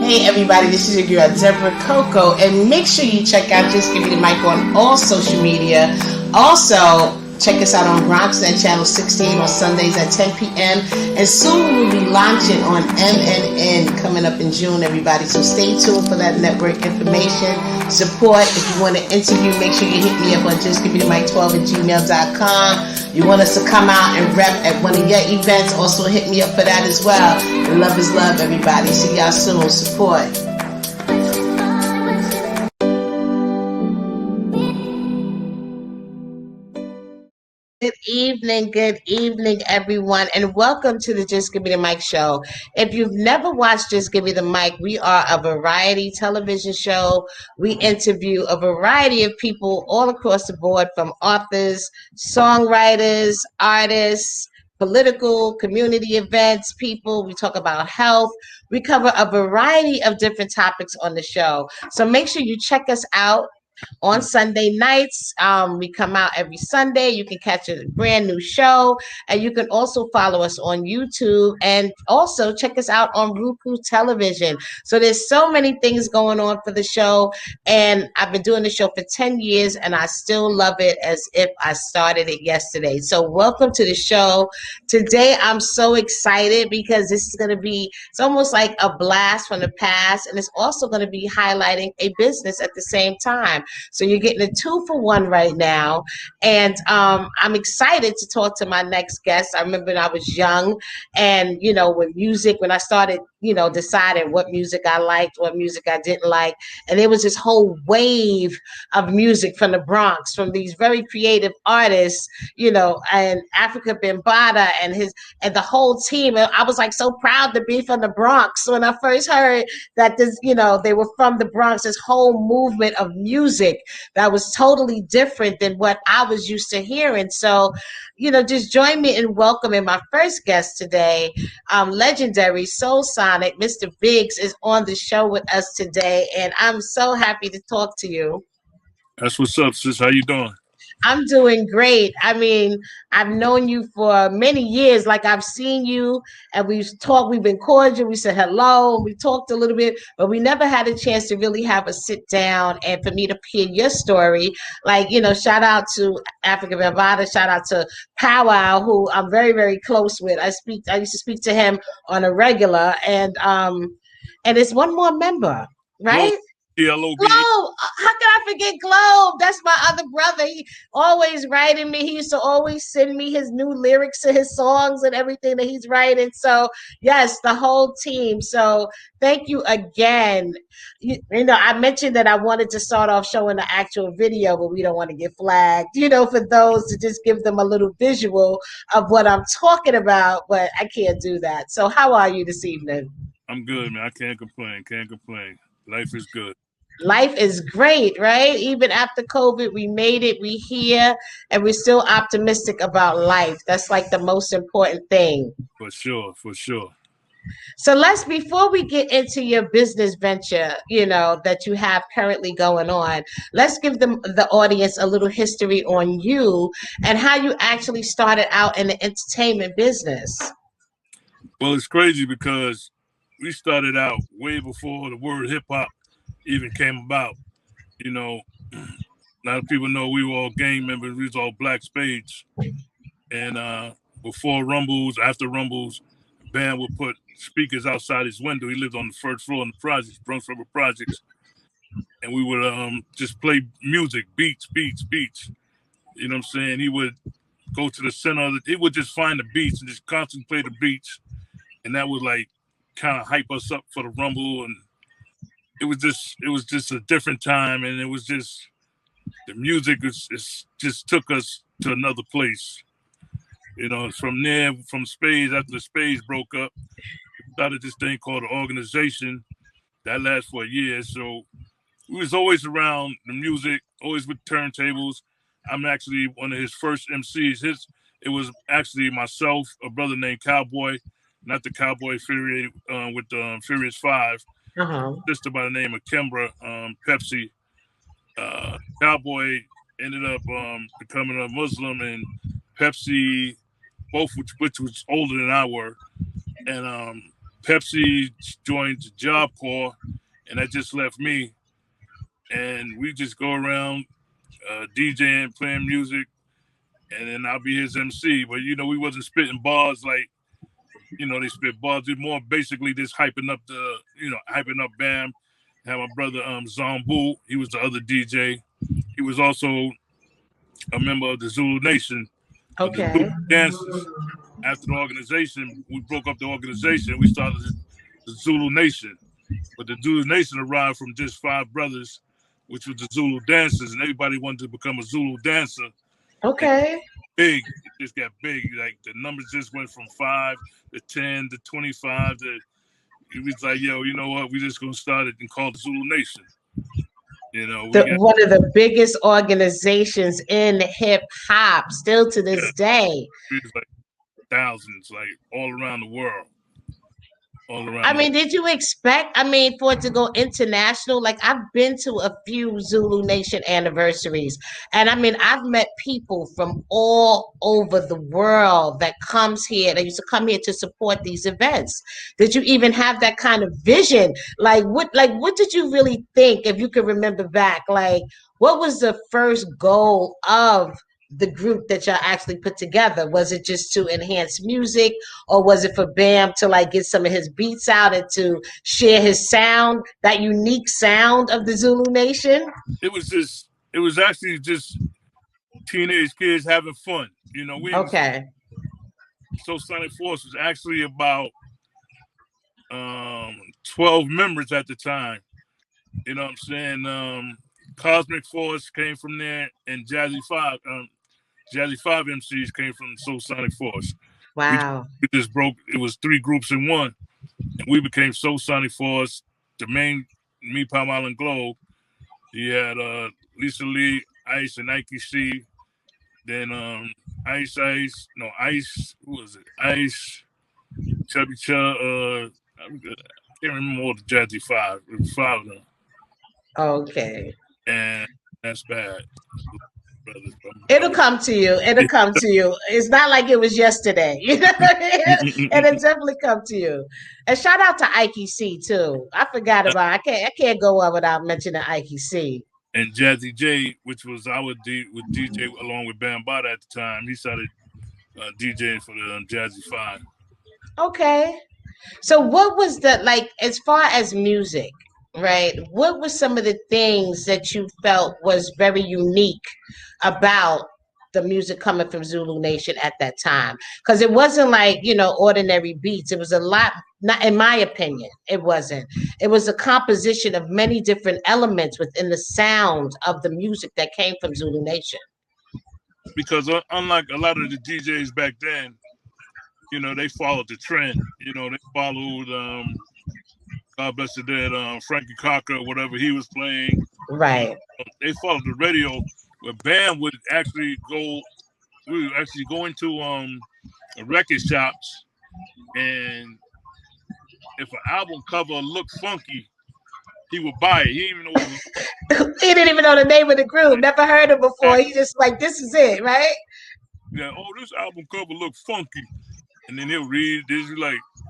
Hey everybody, this is your girl Debra Coco, and make sure you check out Just Give Me the Mic on all social media. Also, check us out on Bronxnet Channel 16 on Sundays at 10 p.m. And soon we'll be launching on MNN coming up in June, everybody. So stay tuned for that network information. Support. If you want to interview, make sure you hit me up on justgivemethemic12@gmail.com. You want us to come out and rep at one of your events, also hit me up for that as well. And love is love, everybody. See y'all soon. Support. Good evening, everyone, and welcome to the Just Give Me the Mic show. If you've never watched Just Give Me the Mic, we are a variety television show. We interview a variety of people all across the board, from authors, songwriters, artists, political, community events, people. We talk about health. We cover a variety of different topics on the show. So make sure you check us out on Sunday nights. We come out every Sunday. You can catch a brand new show, and you can also follow us on YouTube, and also check us out on Roku television. So there's so many things going on for the show, and I've been doing the show for 10 years, and I still love it as if I started it yesterday. So welcome to the show. Today I'm so excited because this is going to be, it's almost like a blast from the past, and it's also going to be highlighting a business at the same time. So you're getting a 2-for-1 right now. And I'm excited to talk to my next guest. I remember when I was young, and, when I started, deciding what music I liked, what music I didn't like. And there was this whole wave of music from the Bronx, from these very creative artists, and Africa Bambaataa and the whole team. And I was like so proud to be from the Bronx when I first heard that they were from the Bronx, this whole movement of music that was totally different than what I was used to hearing. So, just join me in welcoming my first guest today, legendary Soul Sonic, Mr. Biggs, is on the show with us today, and I'm so happy to talk to you. That's what's up, sis. How you doing? I'm doing great. I mean, I've known you for many years. Like, I've seen you, and we've talked, we've been cordial. We said hello, we talked a little bit, but we never had a chance to really have a sit down and for me to hear your story. Like, shout out to Africa Bambaataa, shout out to Powwow, who I'm very, very close with. I used to speak to him on a regular, and it's one more member, right? Globe. How can I forget Globe? That's my other brother. He always writing me. He used to always send me his new lyrics to his songs and everything that he's writing. So yes, the whole team. So thank you again. I mentioned that I wanted to start off showing the actual video, but we don't want to get flagged, for those, to just give them a little visual of what I'm talking about, but I can't do that. So how are you this evening? I'm good, man. I can't complain. Life is good. Life is great, right? Even after COVID, we made it, we here, and we're still optimistic about life. That's like the most important thing. For sure. So before we get into your business venture, that you have currently going on, let's give the audience a little history on you and how you actually started out in the entertainment business. Well, it's crazy because we started out way before the word hip hop even came about. A lot of people know we were all gang members. We was all black spades. And before Rumbles, after Rumbles, band would put speakers outside his window. He lived on the first floor in the projects, Bronx River Projects. And we would just play music, beats. You know what I'm saying? He would go to the center he would just find the beats and just constantly play the beats. And that would like kind of hype us up for the Rumble. And it was just a different time, and it was just the music just took us to another place. From there, from Spades, after the Spades broke up, we started this thing called an organization that lasted for a year. So we was always around the music, always with turntables. I'm actually one of his first MCs. It was actually myself, a brother named Cowboy, not the Cowboy affiliated with Furious 5. Sister by the name of Kimbra, Pepsi. Cowboy ended up becoming a Muslim, and Pepsi, both which was older than I were, and Pepsi joined the Job Corps, and that just left me. And we just go around DJing, playing music, and then I'll be his MC. But we wasn't spitting bars like they spit bars. It's more basically just hyping up hyping up Bam. Had my brother Zombu. He was the other DJ. He was also a member of the Zulu Nation. Okay. The Zulu dancers. After the organization, we broke up the organization. We started the Zulu Nation. But the Zulu Nation arrived from just 5 brothers, which was the Zulu dancers, and everybody wanted to become a Zulu dancer. Okay. Big, it just got big. Like the numbers just went from 5 to 10 to 25 to. It was like, yo, you know what? We just gonna start it and call it Zulu Nation. One of the biggest organizations in hip hop, still to this day. It's like thousands, like all around the world. Did you expect, for it to go international? Like, I've been to a few Zulu Nation anniversaries, and I've met people from all over the world that comes here. They used to come here to support these events. Did you even have that kind of vision? What did you really think, if you could remember back? Like, what was the first goal of the group that y'all actually put together? Was it just to enhance music, or was it for Bam to get some of his beats out and to share his sound, that unique sound of the Zulu Nation? It was actually just teenage kids having fun. Okay. So Sonic Force was actually about 12 members at the time. You know what I'm saying? Cosmic Force came from there, and Jazzy 5 MCs came from Soul Sonic Force. Wow. We just broke. It was 3 groups in one, and we became Soul Sonic Force. The main, me, Palm Island Glow. You had Lisa Lee, Ice, and Nike C. Then Ice. Who was it? Ice, Chubby Chub. I can't remember all the Jazzy 5. It was 5 of them. Okay. And that's bad. It'll come to you. It'll come to you. It's not like it was yesterday. You know what I mean? It'll definitely come to you. And shout out to Ike C too. I forgot about. I can't go on without mentioning Ike C. And Jazzy J, which was with DJ along with Bam Bada at the time. He started DJing for the Jazzy 5. Okay. So what was as far as music, right? What were some of the things that you felt was very unique about the music coming from Zulu Nation at that time? Because it wasn't ordinary beats. It was a lot, not in my opinion, it wasn't. It was a composition of many different elements within the sound of the music that came from Zulu Nation. Because unlike a lot of the DJs back then, they followed the trend. They followed God bless the dead, Frankie Cocker, whatever he was playing. Right. They followed the radio. Where Bam would actually go, we would actually go into record shops, and if an album cover looked funky, he would buy it. He didn't even know what it was. He didn't even know the name of the group. Never heard it before. He just this is it, right? Yeah. Oh, this album cover looks funky, and then he'll read this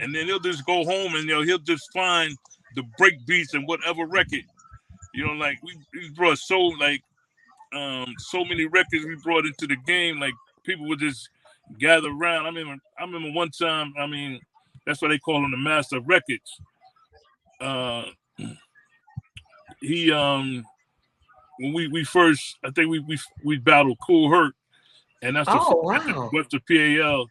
and then he'll just go home and he'll just find the break beats and whatever record. We brought so many records we brought into the game. Like people would just gather around. I remember one time. That's why they call him the master of records. He when we first, I think we battled Cool Herc, and that's the Western PAL,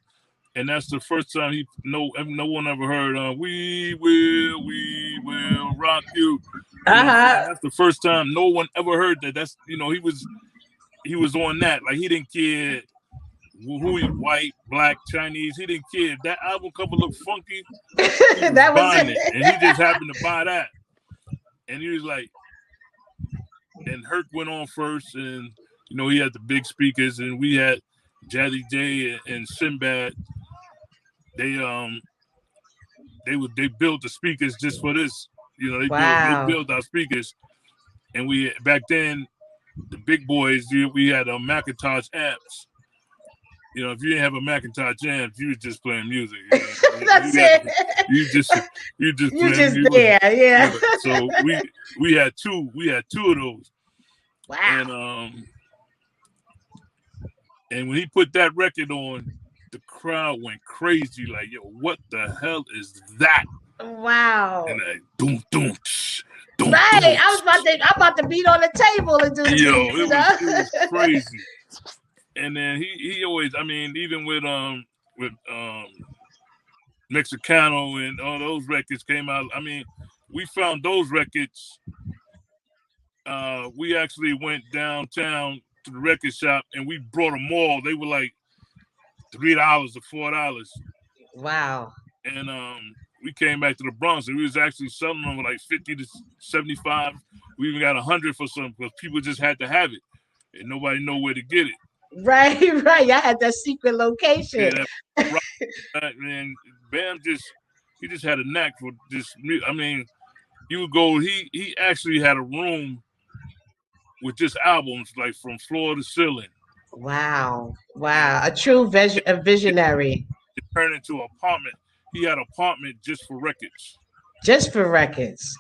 and that's the first time no one ever heard we will rock you. That's the first time no one ever heard that. That's he was on that. Like he didn't care who he white, black, Chinese. He didn't care. If that album cover looked funky, that was buying it. And he just happened to buy that. And he was like, and Herc went on first, and he had the big speakers, and we had Jazzy J and Sinbad. They built the speakers just for this. They built our speakers, and we back then the big boys we had Macintosh amps. You know, if you didn't have a Macintosh Jam, you was just playing music. You know? That's it. You just You playing just music. there, yeah. So we had two of those. Wow. And when he put that record on, the crowd went crazy. Like, yo, what the hell is that? Wow. And like, doom, doom, tsh, doom, Right. doom, I'm about to beat on the table and do yo, these, it was crazy. And then he always, I mean, even with Mexicano and all those records came out. I mean, we found those records. We actually went downtown to the record shop and we brought them all. They were like $3 or $4. Wow. And we came back to the Bronx and we was actually selling them like 50 to 75. We even got 100 for some because people just had to have it and nobody know where to get it. Right. Y'all had that secret location. Yeah, and Bam he just had a knack for this. I mean, you would go. He actually had a room with just albums like from floor to ceiling. Wow. A true visionary. It turned into an apartment. He had an apartment just for records. Just for records.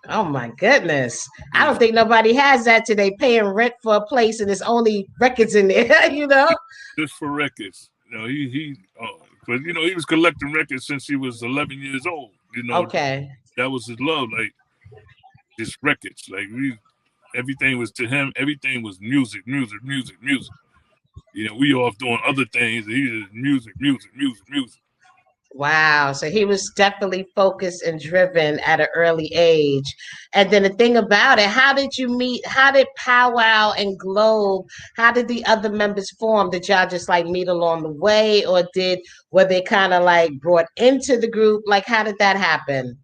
Oh my goodness. I don't think nobody has that today, paying rent for a place and there's only records in there, you know? Just for records. You know, but you know, he was collecting records since he was 11 years old. You know, okay. That was his love, like just records. Like everything was to him, everything was music. You know, we off doing other things, and he just music. Wow. So he was definitely focused and driven at an early age. And then the thing about it, how did you meet? How did Powwow and Globe, how did the other members form? Did y'all just like meet along the way, or were they kind of like brought into the group? Like, how did that happen?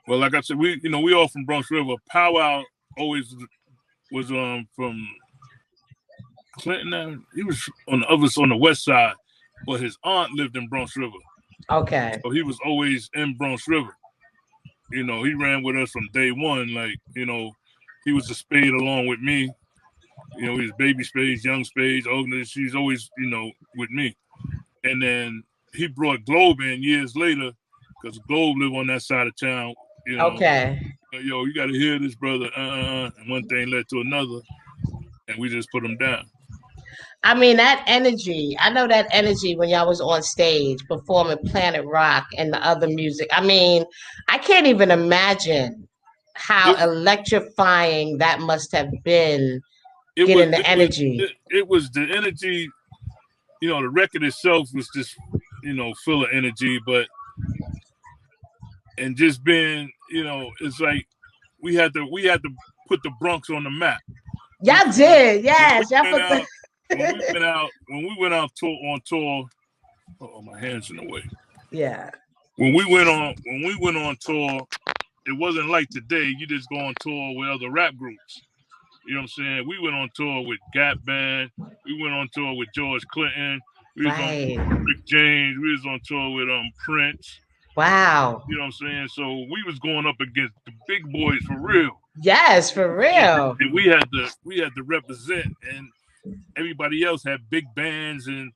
Well, like I said, we all from Bronx River. Powwow always was from Clinton. He was on the west side. But his aunt lived in Bronx River. Okay. So he was always in Bronx River. You know, he ran with us from day one. Like, you know, he was a Spade along with me. You know, he was baby Spades, young Spades. She's always, you know, with me. And then he brought Globe in years later because Globe lived on that side of town. You know, okay. Yo, you got to hear this, brother. And one thing led to another. And we just put him down. I mean, that energy, I know that energy when y'all was on stage performing Planet Rock and the other music. I mean, I can't even imagine how electrifying that must have been, getting the energy. It was the energy, you know, the record itself was just, you know, full of energy, and just being, you know, it's like we had to put the Bronx on the map. Y'all did, yes. When we went out on tour, oh, my hand's in the way. Yeah. When we went on tour, it wasn't like today. You just go on tour with other rap groups. You know what I'm saying? We went on tour with Gap Band. We went on tour with George Clinton. We was on tour with Rick James. We was on tour with Prince. Wow. You know what I'm saying? So we was going up against the big boys for real. Yes, for real. And we had to represent, and everybody else had big bands, and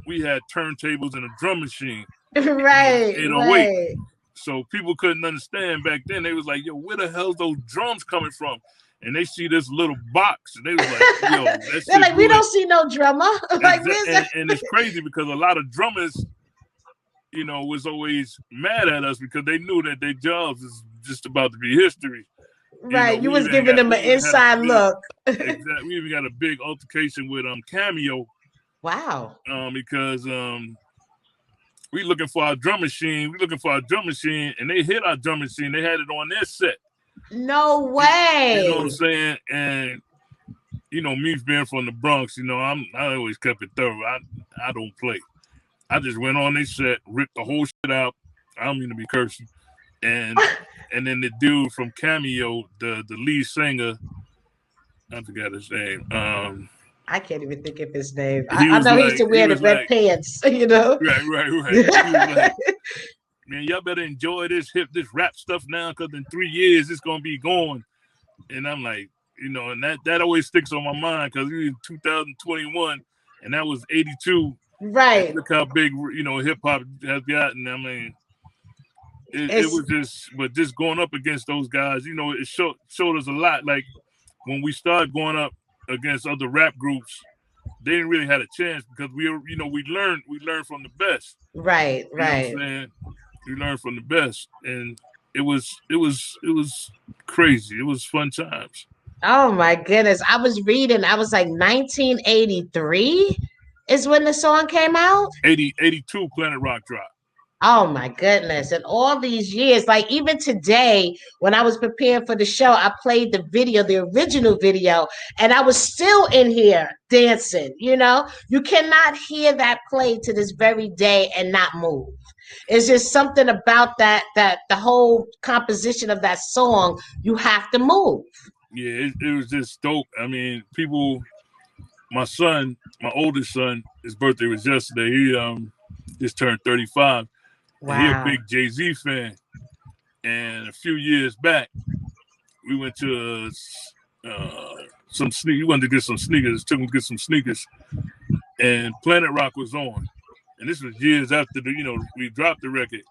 we had turntables and a drum machine. Right. Right. So people couldn't understand back then. They was like, yo, where the hell's those drums coming from? And they see this little box, and they was like, yo, they're like, we don't see no drummer. Like, and it's crazy because a lot of drummers, you know, was always mad at us because they knew that their jobs is just about to be history. Right, you was giving them an inside look. Exactly. We even got a big altercation with Cameo. Wow. Because we looking for our drum machine. And they hit our drum machine. They had it on their set. No way. You know what I'm saying? And you know, me being from the Bronx, you know, I always kept it thorough. I don't play. I just went on their set, ripped the whole shit out. I don't mean to be cursing. And then the dude from Cameo, the lead singer, I forgot his name. I can't even think of his name. I know he used to wear the red pants, you know? Right. He was like, man, y'all better enjoy this rap stuff now, because in 3 years it's gonna be gone. And I'm like, you know, and that always sticks on my mind because we in 2021, and that was '82. Right. And look how big, you know, hip hop has gotten. I mean, it was just going up against those guys, you know, it showed us a lot. Like when we started going up against other rap groups, they didn't really have a chance because we were, you know, we learned from the best. Right, You know right. what I'm saying? We learned from the best, and it was crazy. It was fun times. Oh my goodness. I was reading, I was like 1983 is when the song came out. 82 Planet Rock dropped. Oh my goodness. And all these years, like even today, when I was preparing for the show, I played the video, the original video, and I was still in here dancing. You know, you cannot hear that play to this very day and not move. It's just something about that the whole composition of that song, you have to move. Yeah, it was just dope. I mean, people, my oldest son, his birthday was yesterday. He just turned 35. Wow. And he a big Jay-Z fan. And a few years back, we went to some sneakers. We wanted to get some sneakers. Took him to get some sneakers. And Planet Rock was on. And this was years after we dropped the record.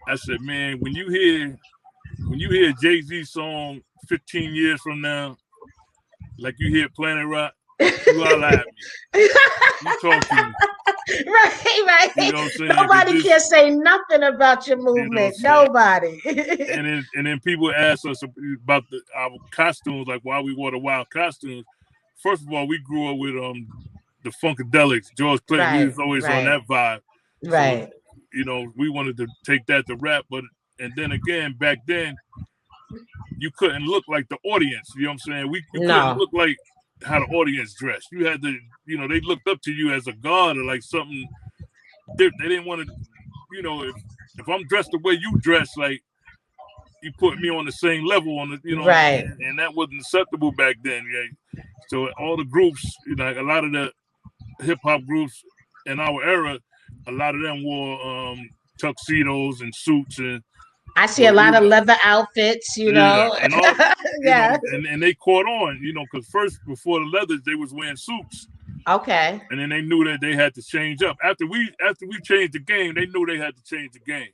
I said, man, when you hear Jay-Z song 15 years from now, like you hear Planet Rock, you all at me. You talk to me. Right. You know what I'm saying? Nobody can say nothing about your movement. You know Nobody. and then people ask us about our costumes, like why we wore the wild costumes. First of all, we grew up with the Funkadelics, George Clinton. Right, we was always on that vibe. Right. So, you know, we wanted to take that to rap, and then again, back then, you couldn't look like the audience. You know what I'm saying? You couldn't look like how the audience dressed. You had to, you know, they looked up to you as a god or like something. They didn't want to, you know, if I'm dressed the way you dress, like you put me on the same level on the, you know, right. And that wasn't acceptable back then. Yeah. So all the groups, you know, like a lot of the hip hop groups in our era, a lot of them wore tuxedos and suits, and I see a lot of leather outfits, you know. And all, yeah. And they caught on, you know, because first, before the leathers, they was wearing suits. Okay. And then they knew that they had to change up. After we changed the game, they knew they had to change the game.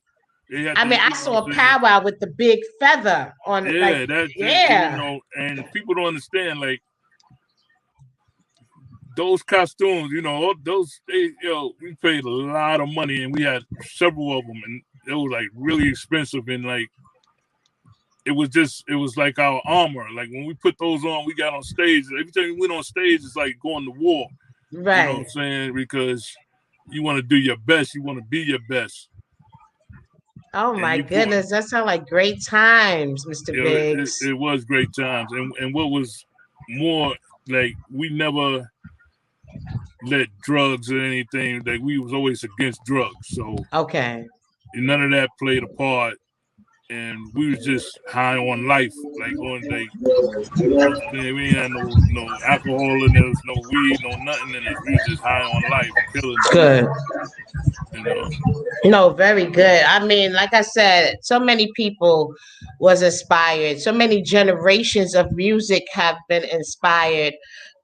I saw a powwow with the big feather on it. Yeah, you know, and people don't understand, like, those costumes, you know, we paid a lot of money, and we had several of them, and it was like really expensive, and like it was like our armor. Like when we put those on, we got on stage. Every time we went on stage, it's like going to war. Right. You know what I'm saying? Because you want to do your best, you want to be your best. Oh my goodness, that sounds like great times, Mr. Biggs. It was great times, and what was more, like, we never let drugs or anything. Like, we was always against drugs. So okay, none of that played a part, and we was just high on life, like on like, we ain't had no alcohol in there, was no weed, no nothing in it. We was just high on life, killing it. Good. You know. No, very good. I mean, like I said, so many people was inspired. So many generations of music have been inspired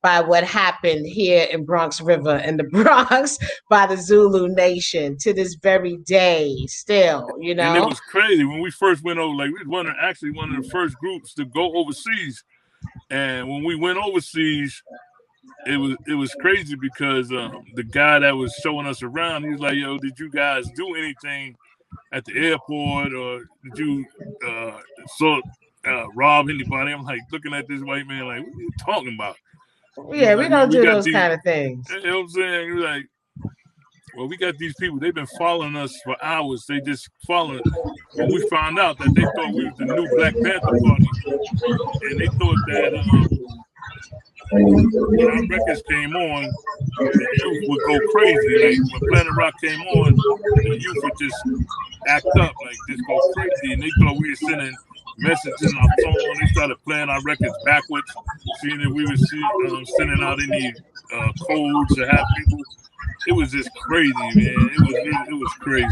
by what happened here in Bronx River in the Bronx by the Zulu Nation to this very day still, you know? And it was crazy. When we first went over, like, we was actually one of the first groups to go overseas. And when we went overseas, it was crazy because the guy that was showing us around, he was like, yo, did you guys do anything at the airport, or did you rob anybody? I'm like looking at this white man like, what are you talking about? Yeah, we don't do those kind of things. You know what I'm saying? You're like, well, we got these people, they've been following us for hours. They just following. When we found out that they thought we was the new Black Panther Party, and they thought that when our records came on, the youth would go crazy. Like when Planet Rock came on, the youth would just act up, like just go crazy. And they thought we were sending messages in our phone. They started playing our records backwards, seeing if we were sending out any codes to have people. It was just crazy, man. It was crazy.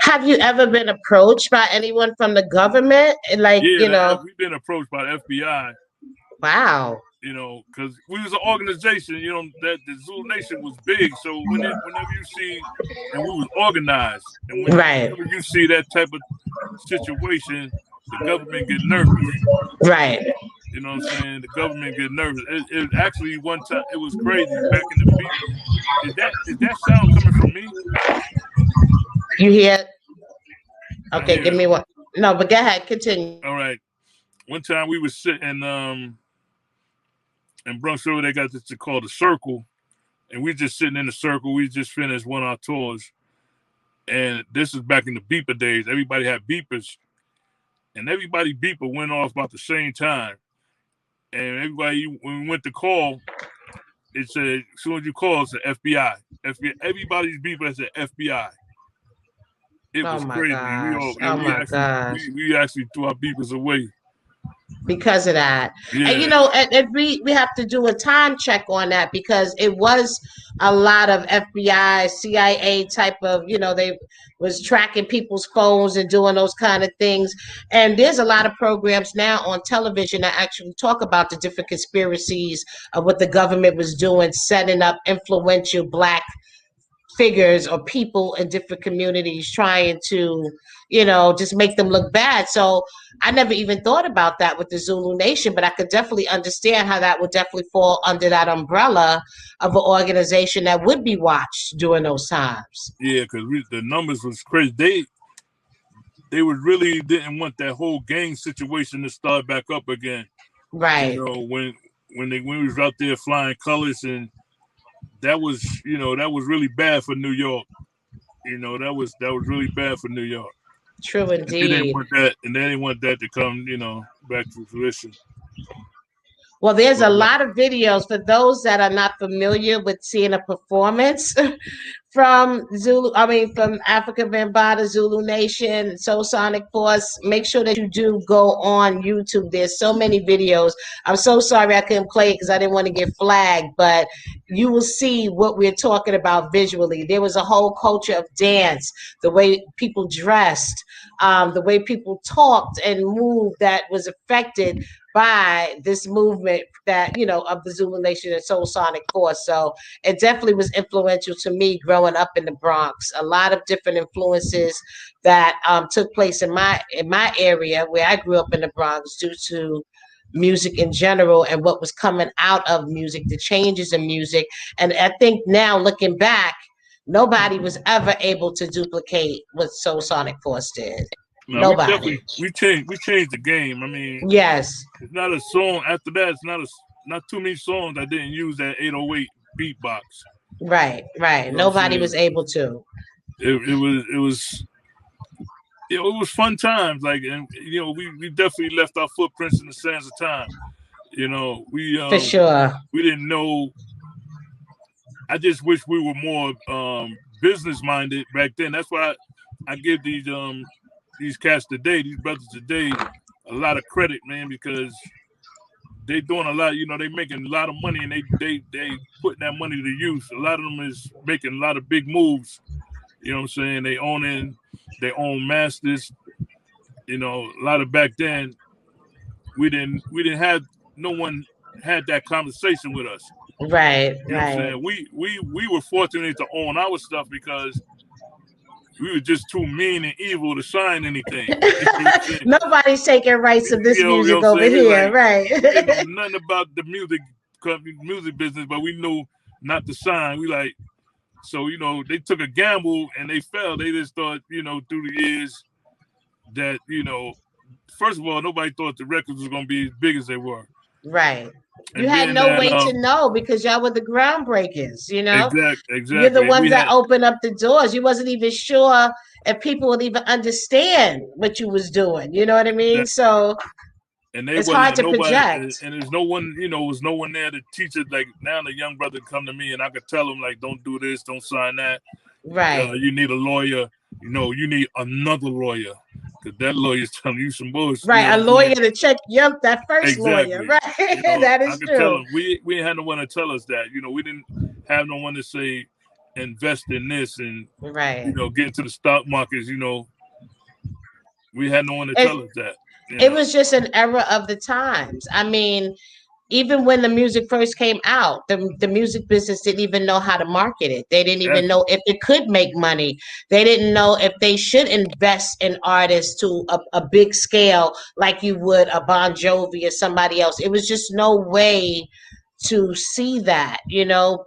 Have you ever been approached by anyone from the government? Like, yeah, you know, we've been approached by the FBI. Wow. You know, because we was an organization. You know that the Zulu Nation was big. So whenever you see, and we was organized, and Right. whenever you see that type of situation, the government get nervous. Right. You know what I'm saying? The government get nervous. It actually one time it was crazy back in the beat. Is that sound coming from me? You hear? I Okay, give hear. me one. No, but go ahead. Continue. All right. One time we was sitting in Bronx River. They got this called the Circle, and we just sitting in the circle. We just finished one of our tours, and this is back in the beeper days. Everybody had beepers, and everybody beeper went off about the same time. And everybody, when we went to call, it said as soon as you call, it said FBI. FBI. Everybody's beeper said FBI. It Oh was my crazy. We gosh. all, yeah, Oh we my actually, gosh. we actually threw our beepers away. Because of that. And Yeah, and we have to do a time check on that because it was a lot of FBI, CIA type of, they was tracking people's phones and doing those kind of things. And there's a lot of programs now on television that actually talk about the different conspiracies of what the government was doing, setting up influential black figures or people in different communities trying to, just make them look bad. So I never even thought about that with the Zulu Nation, but I could definitely understand how that would definitely fall under that umbrella of an organization that would be watched during those times. yeah, because the numbers was crazy. They was really didn't want that whole gang situation to start back up again. You Right. know, when we was out there flying colors, and that was that was really bad for New York. That was really bad for New York. True And they didn't indeed. want that, and they didn't want that to come back to fruition. Well, there's But a lot of videos for those that are not familiar with seeing a performance from from Africa Bambaataa, Zulu Nation, Soul Sonic Force. Make sure that you do go on YouTube. There's so many videos. I'm so sorry I couldn't play it because I didn't want to get flagged, but you will see what we're talking about visually. There was a whole culture of dance, the way people dressed, the way people talked and moved that was affected by this movement that, of the Zulu Nation and Soul Sonic Force. So it definitely was influential to me growing up in the Bronx. A lot of different influences that took place in my area where I grew up in the Bronx due to music in general and what was coming out of music, the changes in music. And I think now looking back, nobody was ever able to duplicate what Soul Sonic Force did. no, we Nobody. definitely we changed the game. I mean, Yes. it's not a song after that. It's not too many songs I didn't use that 808 beatbox. Right. You know what I'm Nobody saying? was able to. It was fun times. Like, and we definitely left our footprints in the sands of time. For sure. We didn't know. I just wish we were more business minded back then. That's why I give these cats today, these brothers today, a lot of credit, man, because they doing a lot. They making a lot of money, and they putting that money to use. A lot of them is making a lot of big moves. You know what I'm saying? They owning their own masters. A lot of back then we didn't have no one had that conversation with us. Right. You know what I'm saying? We were fortunate to own our stuff because we were just too mean and evil to sign anything. You know what I'm saying? Nobody's taking rights of this You know music what I'm over saying? here, right? We didn't know nothing about the music business, but we knew not to sign. So they took a gamble and they fell. They just thought, through the years that, first of all, nobody thought the records was gonna be as big as they were. Right. You And had then no that way to know because y'all were the groundbreakers, You're the exactly. And ones we that had opened up the doors. You wasn't even sure if people would even understand what you was doing. You know what I mean? that, So and they it's hard wasn't to nobody, project. and there's no one, was no one there to teach it. Like now, the young brother come to me, and I could tell him like, don't do this, don't sign that. Right. You need a lawyer. You need another lawyer because that lawyer's telling you some bullshit. Right. A lawyer to check that first lawyer. Exactly. Right. That I is could tell true. them we ain't had no one to tell us that. We didn't have no one to say invest in this and Right. get into the stock markets. We had no one to It, tell us that. it was just an era of the times. I mean, even when the music first came out, the music business didn't even know how to market it. They didn't even know if it could make money. They didn't know if they should invest in artists to a big scale like you would a Bon Jovi or somebody else. It was just no way to see that,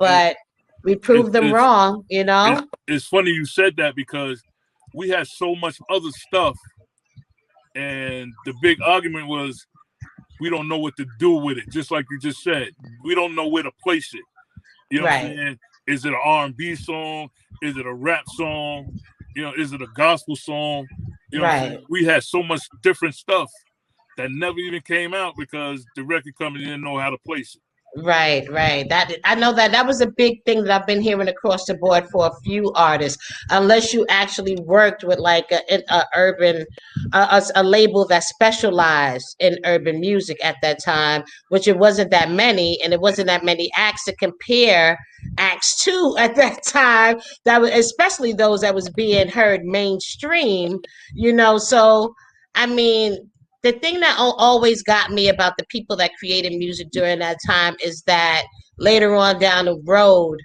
but we proved them wrong, It's funny you said that because we had so much other stuff, and the big argument was we don't know what to do with it. Just like you just said, we don't know where to place it. You know what I'm saying? Is it an R&B song? Is it a rap song? Is it a gospel song? You know what I'm saying? We had so much different stuff that never even came out because the record company didn't know how to place it. Right. That I know that was a big thing that I've been hearing across the board for a few artists. Unless you actually worked with like a urban, a label that specialized in urban music at that time, which it wasn't that many, and it wasn't that many acts to compare acts to at that time. That was especially those that was being heard mainstream. So I mean, the thing that always got me about the people that created music during that time is that later on down the road,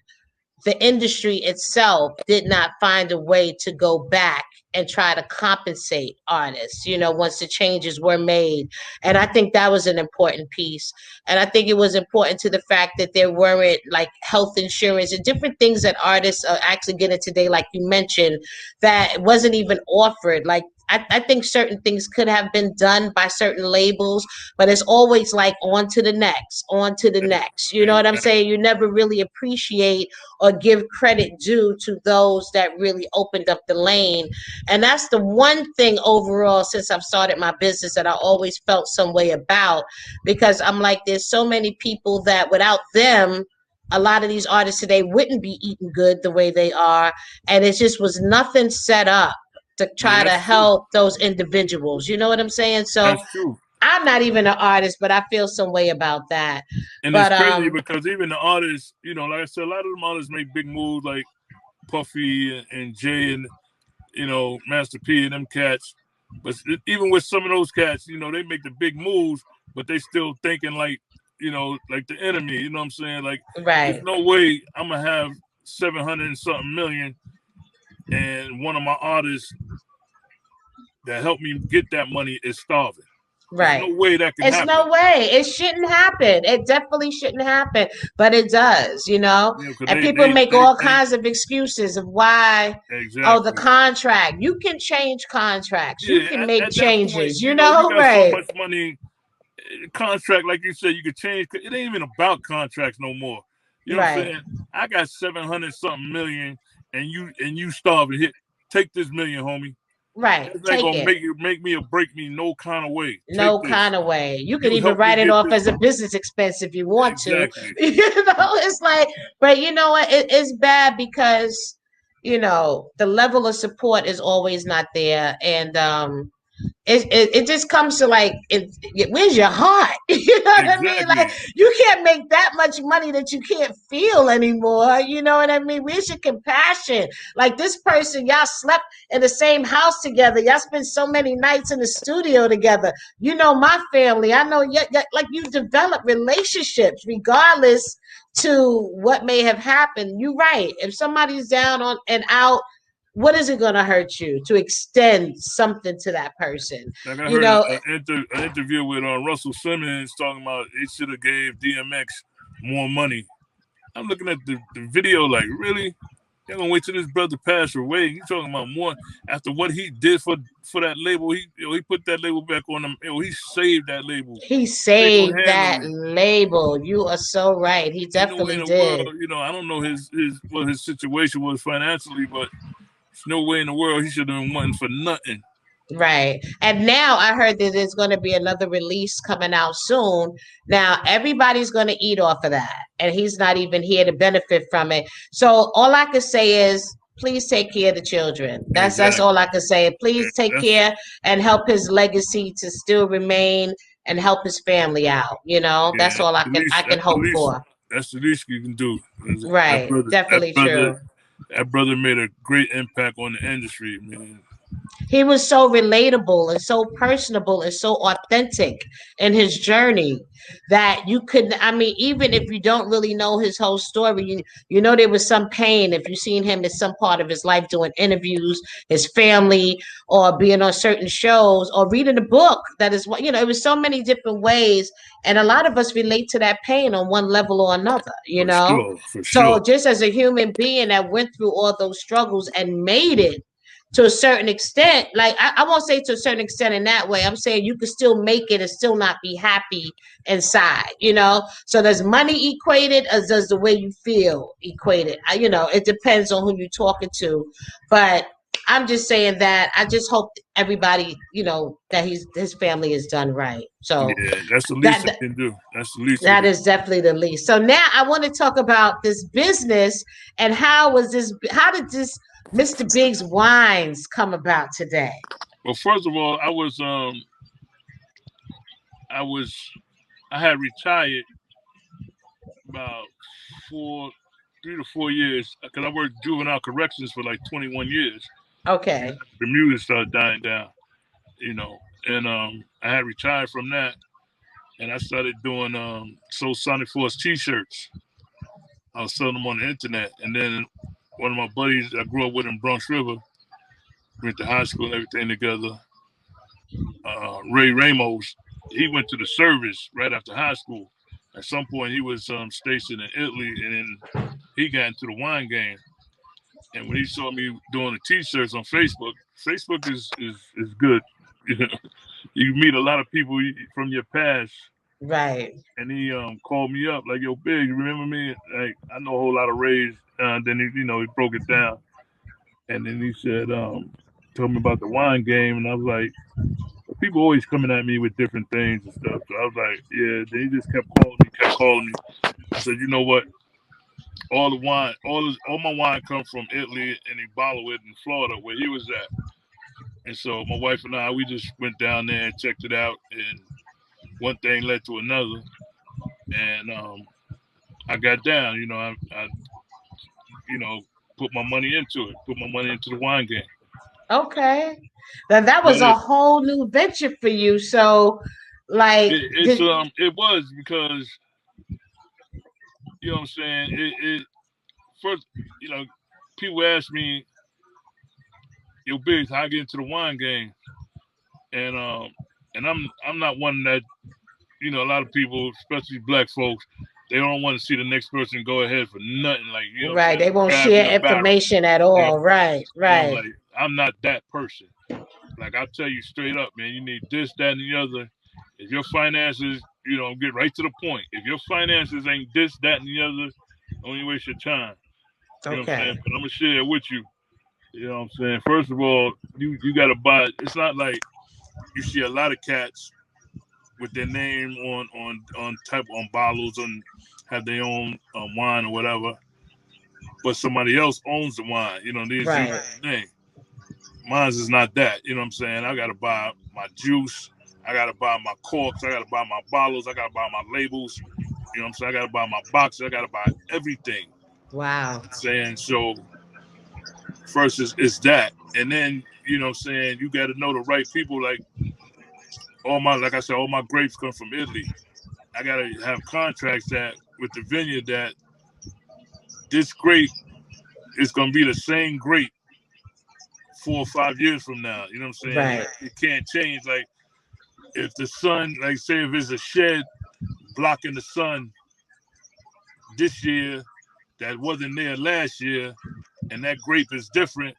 the industry itself did not find a way to go back and try to compensate artists, once the changes were made. And I think that was an important piece. And I think it was important to the fact that there weren't like health insurance and different things that artists are actually getting today, like you mentioned, that wasn't even offered. Like I think certain things could have been done by certain labels, but it's always like on to the next, on to the next. You know what I'm saying? You never really appreciate or give credit due to those that really opened up the lane. And that's the one thing overall since I've started my business that I always felt some way about, because I'm like, there's so many people that without them, a lot of these artists today wouldn't be eating good the way they are. And it just was nothing set up to try to help those individuals. You know what I'm saying? So that's true. I'm not even an artist, but I feel some way about that. And it's crazy because even the artists, like I said, a lot of them artists make big moves like Puffy and Jay and, Master P and them cats. But even with some of those cats, they make the big moves, but they still thinking like, like the enemy, you know what I'm saying? Like, there's no way I'm going to have 700 and something million and one of my artists that helped me get that money is starving. Right. There's no way that can happen. It's no way. It shouldn't happen. It definitely shouldn't happen, but it does, and people make all kinds of excuses of why. Exactly. Oh, the contract. You can change contracts. You can make changes, point, you got right? So much money. Contract, like you said, you could change. It ain't even about contracts no more. You know what I'm saying? I got 700 something million and you starving. Here, take this million, homie. Right. It's not gonna make me or break me no kind of way. No kind of way. You can even write it off as a business expense if you want to. It's like, but you know what? It's bad because, the level of support is always not there. And it just comes to like, where's your heart? You know what I mean? Like, you can't make that much money that you can't feel anymore. You know what I mean? Where's your compassion? Like, this person, y'all slept in the same house together. Y'all spent so many nights in the studio together. My family. I know, like, you develop relationships regardless to what may have happened. You're right. If somebody's down on and out, what is it going to hurt you to extend something to that person? Like I heard an interview with Russell Simmons talking about they should have gave DMX more money. I'm looking at the video like, really? You're going to wait till this brother passed away? You talking about more after what he did for that label? He put that label back on him. He saved that label. He saved that label. You are so right. He definitely did. World, I don't know what his situation was financially, but there's no way in the world he should have been wanting for nothing. Right. And now I heard that there's going to be another release coming out soon. Now everybody's going to eat off of that. And he's not even here to benefit from it. So all I can say is please take care of the children. That's all I can say. Please take care and help his legacy to still remain and help his family out. That's all I can hope for. That's the least you can do. Right. Definitely true. That brother made a great impact on the industry, man. He was so relatable and so personable and so authentic in his journey that you could, I mean, even if you don't really know his whole story, you know there was some pain if you seen him in some part of his life doing interviews, his family, or being on certain shows, or reading a book. That is what, it was so many different ways, and a lot of us relate to that pain on one level or another, For sure, for so sure. just as a human being that went through all those struggles and made it to a certain extent, like I won't say to a certain extent in that way. I'm saying you could still make it and still not be happy inside. So does money equate it, or does the way you feel equate it? It depends on who you're talking to. But I'm just saying that I just hope everybody, that his family is done right. So Yeah, that's the least that they can do. That's the least they that can is definitely the least. So now I want to talk about this business and how did this Mr. Big's Wines come about today? Well, first of all, I had retired about 3 to 4 years because I worked juvenile corrections for like 21 years. Okay. The music started dying down, and I had retired from that, and I started doing Soul Sonic Force T-shirts. I was selling them on the internet, and then one of my buddies I grew up with in Bronx River, went to high school and everything together. Ray Ramos, he went to the service right after high school. At some point, he was stationed in Italy, and then he got into the wine game. And when he saw me doing the T-shirts on Facebook, Facebook is good. You meet a lot of people from your past. Right. And he called me up like, "Yo, Big, you remember me?" Like, I know a whole lot of Rays. Then he broke it down, and then he said, told me about the wine game, and I was like, people always coming at me with different things and stuff. So I was like, yeah. Then he just kept calling me. I said, you know what? All the wine, all my wine comes from Italy, and they bottle it in Florida where he was at. And so my wife and I, we just went down there and checked it out, and one thing led to another, and I got down. I put my money into it, put my money into the wine game. Okay. Then that But was a whole new venture for you. So, like, it was because you know what I'm saying. It first, people ask me, "Yo, Biggs, how I get into the wine game?" And I'm not one that, a lot of people, especially black folks, they don't want to see the next person go ahead for nothing. Like, right, they won't share information at all. Right, right. Like, I'm not that person. Like, I'll tell you straight up, man, you need this, that, and the other. If your finances, get right to the point. If your finances ain't this, that, and the other, don't even waste your time. You know what I'm saying? But I'm going to share it with you. You know what I'm saying? First of all, you got to buy it. It's not like you see a lot of cats with their name on bottles and have their own wine or whatever, but somebody else owns the wine. These name. Mine's is not that. You know what I'm saying? I got to buy my juice. I got to buy my corks. I got to buy my bottles. I got to buy my labels. You know what I'm saying? I got to buy my boxes. I got to buy everything. Wow. You know what I'm saying? So first is that. And then, you know what I'm saying, you got to know the right people. Like like I said, all my grapes come from Italy. I got to have contracts that with the vineyard that this grape is going to be the same grape 4 or 5 years from now. You know what I'm saying? Right. It can't change. Like, if the sun, like say if it's a shed blocking the sun this year that wasn't there last year, and that grape is different,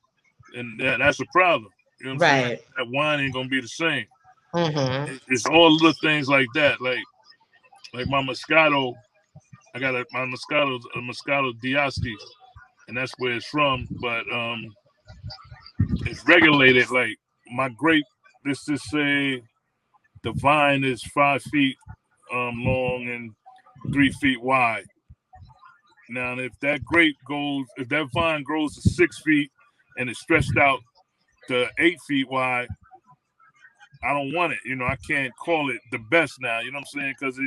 and that's a problem. You know what I'm saying? That wine ain't gonna be the same. Mm-hmm. It's all little things like that. Like my Moscato, I got my Moscato d'Asti, and that's where it's from. But it's regulated. Like my grape, let's just say the vine is 5 feet long and 3 feet wide. Now, if that vine grows to 6 feet and it's stretched out to 8 feet wide, I don't want it. I can't call it the best now. You know what I'm saying? Because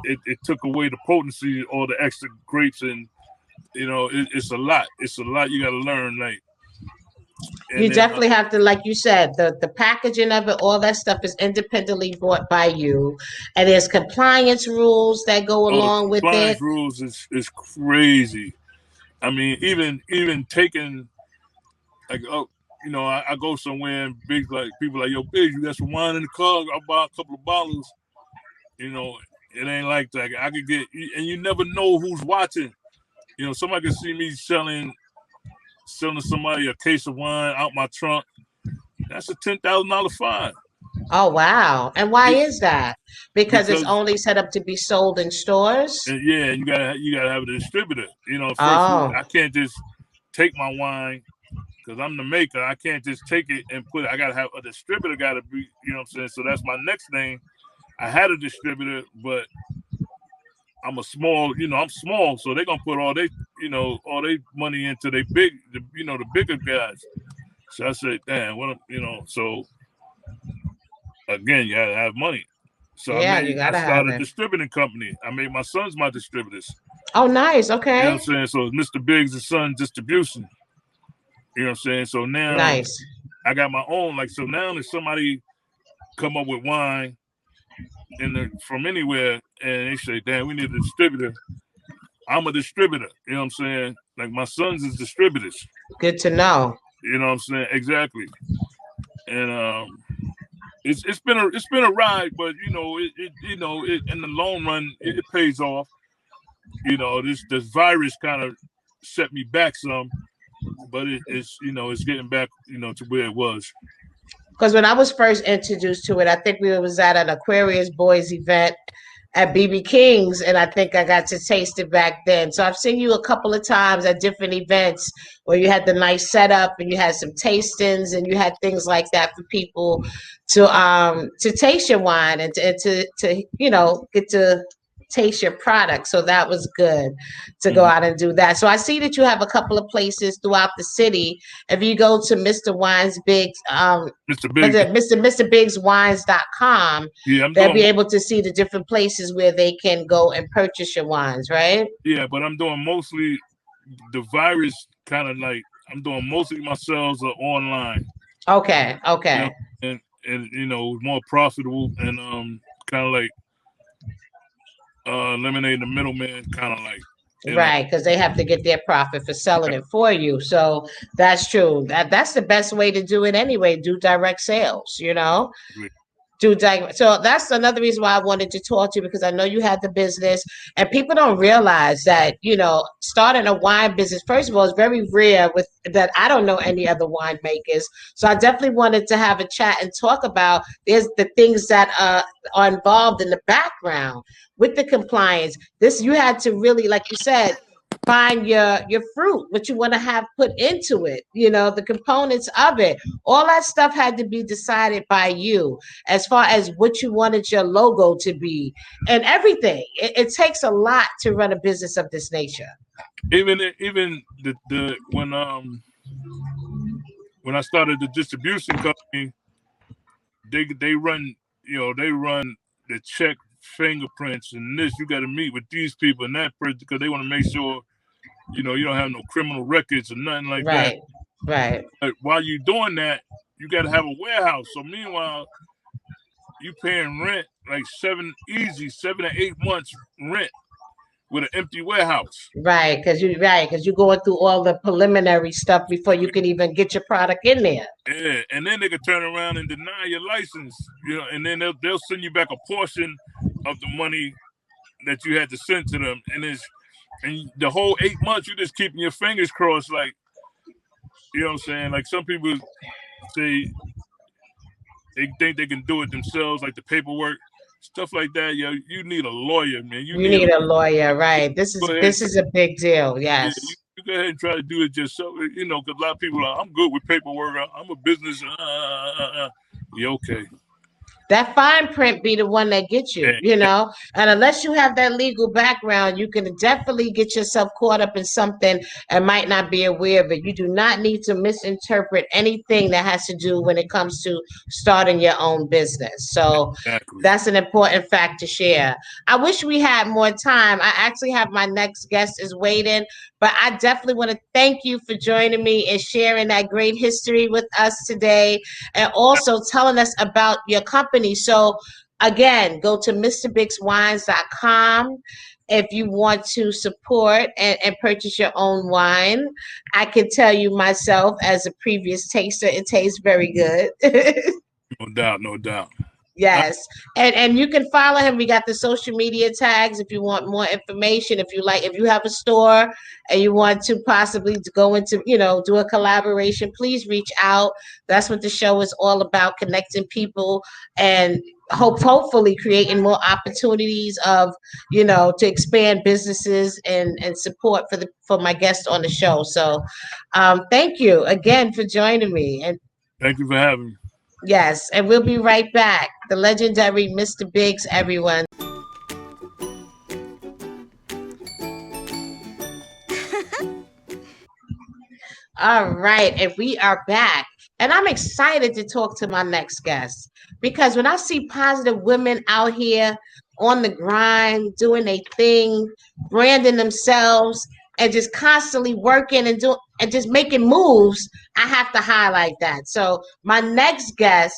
it took away the potency, all the extra grapes, and it's a lot. It's a lot you got to learn. Like You definitely have to, like you said, the packaging of it, all that stuff is independently bought by you, and there's compliance rules that go along with it. Compliance rules is crazy. I mean, even taking like I go somewhere and Big's like people like, yo, Big, you got some wine in the car? I'll buy a couple of bottles. You know, it ain't like that. I could get, and you never know who's watching. You know, somebody could see me selling somebody a case of wine out my trunk. That's a $10,000 fine. Oh wow! And why is that? Because it's only set up to be sold in stores. Yeah, you gotta have a distributor. You know, first I can't just take my wine because I'm the maker. I can't just take it and put it. I gotta have a distributor. Got to be, you know what I'm saying. So that's my next thing. I had a distributor, but I'm small, so they're gonna put all they money into the bigger guys. So I said, damn, so again, you gotta have money. So I started a distributing company. I made my sons my distributors. Oh, nice. Okay. You know what I'm saying? So it's Mr. Biggs and Son Distribution. You know what I'm saying? So now I got my own. Like, so now if somebody come up with wine from anywhere and they say, damn, we need a distributor. I'm a distributor. You know what I'm saying? Like, my sons is distributors. Good to know. You know what I'm saying? Exactly. And it's been a ride, but in the long run it pays off. You know, this virus kind of set me back some, but it's getting back to where it was. Because when I was first introduced to it, I think we was at an Aquarius Boys event at BB King's, and I think I got to taste it back then. So I've seen you a couple of times at different events where you had the nice setup and you had some tastings and you had things like that for people to taste your wine and to get to taste your product. So that was good to go out and do that. So I see that you have a couple of places throughout the city. If you go to Mr. Wines Biggs, Mr. Biggs Wines.com, they'll be able to see the different places where they can go and purchase your wines, right? Yeah, but I'm doing mostly the virus kind of like I'm doing mostly my sales are online. Okay. And more profitable and kind of like eliminating the middleman, kind of like right, because they have to get their profit for selling it for you. So that's true. That's the best way to do it anyway. Do direct sales, So that's another reason why I wanted to talk to you, because I know you have the business and people don't realize that, starting a wine business, first of all, is very rare with that. I don't know any other winemakers. So I definitely wanted to have a chat and talk about there's the things that are involved in the background with the compliance. You had to really, like you said, find your fruit, what you want to have put into it, the components of it. All that stuff had to be decided by you as far as what you wanted your logo to be and everything. It takes a lot to run a business of this nature. Even the when I started the distribution company, they run the check fingerprints and this. You got to meet with these people and that person because they want to make sure you don't have no criminal records or nothing like that. Right. But while you're doing that, you got to have a warehouse. So meanwhile, you paying rent like 7 to 8 months rent with an empty warehouse. Right, because you're going through all the preliminary stuff before you can even get your product in there. Yeah, and then they could turn around and deny your license, and then they'll send you back a portion of the money that you had to send to them, and the whole 8 months you just keeping your fingers crossed, like, you know what I'm saying? Like some people say they think they can do it themselves, like the paperwork. Stuff like that, you need a lawyer, man. You need a lawyer, right? This is a big deal. Yes. Yeah, you go ahead and try to do it yourself, because a lot of people are, I'm good with paperwork. I'm a business. You okay? that fine print be the one that gets you, And, you know. And unless you have that legal background, you can definitely get yourself caught up in something and might not be aware of it. You do not need to misinterpret anything that has to do when it comes to starting your own business. So exactly. that's an important fact to share. I wish we had more time. I actually have my next guest is waiting, but I definitely want to thank you for joining me and sharing that great history with us today, and also telling us about your company. So again, go to MrBigsWines.com if you want to support and purchase your own wine. I can tell you myself, as a previous taster, it tastes very good. No doubt, no doubt. I, Yes. And you can follow him. We got the social media tags if you want more information. If you have a store and you want to possibly go into, do a collaboration, please reach out. That's what the show is all about, connecting people and hopefully creating more opportunities of, to expand businesses and support for my guests on the show. So thank you again for joining me. And thank you for having me. yes, and we'll be right back. The legendary Mr. Biggs, everyone. All right, and we are back. And I'm excited to talk to my next guest because when I see positive women out here on the grind, doing their thing, branding themselves, and just constantly working and just making moves, I have to highlight that. So my next guest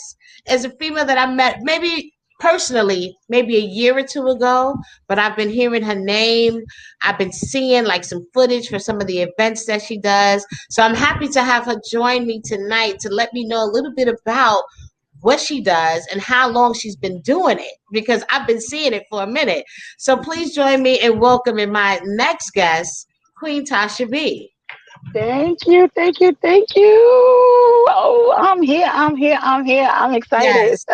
is a female that I met maybe personally, maybe a year or two ago, but I've been hearing her name. I've been seeing like some footage for some of the events that she does. So I'm happy to have her join me tonight to let me know a little bit about what she does and how long she's been doing it, because I've been seeing it for a minute. So please join me in welcoming my next guest, Queen Tasha B. Thank you, thank you, thank you. Oh, I'm here, I'm here, I'm here. I'm excited. Yes.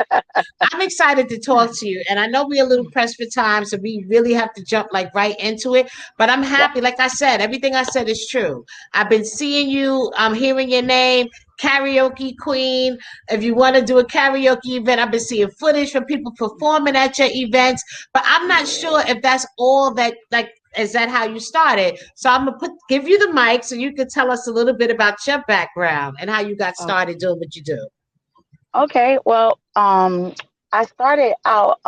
I'm excited to talk to you, and I know we're a little pressed for time, so we really have to jump like right into it. But I'm Yeah. happy. Like I said, everything I said is true. I've been seeing you. I'm hearing your name, Karaoke Queen. If you want to do a karaoke event, I've been seeing footage from people performing at your events. But I'm not sure if that's all that like. Is that how you started? So I'm gonna give you the mic so you can tell us a little bit about your background and how you got Oh, started doing what you do. okay. Well, I started out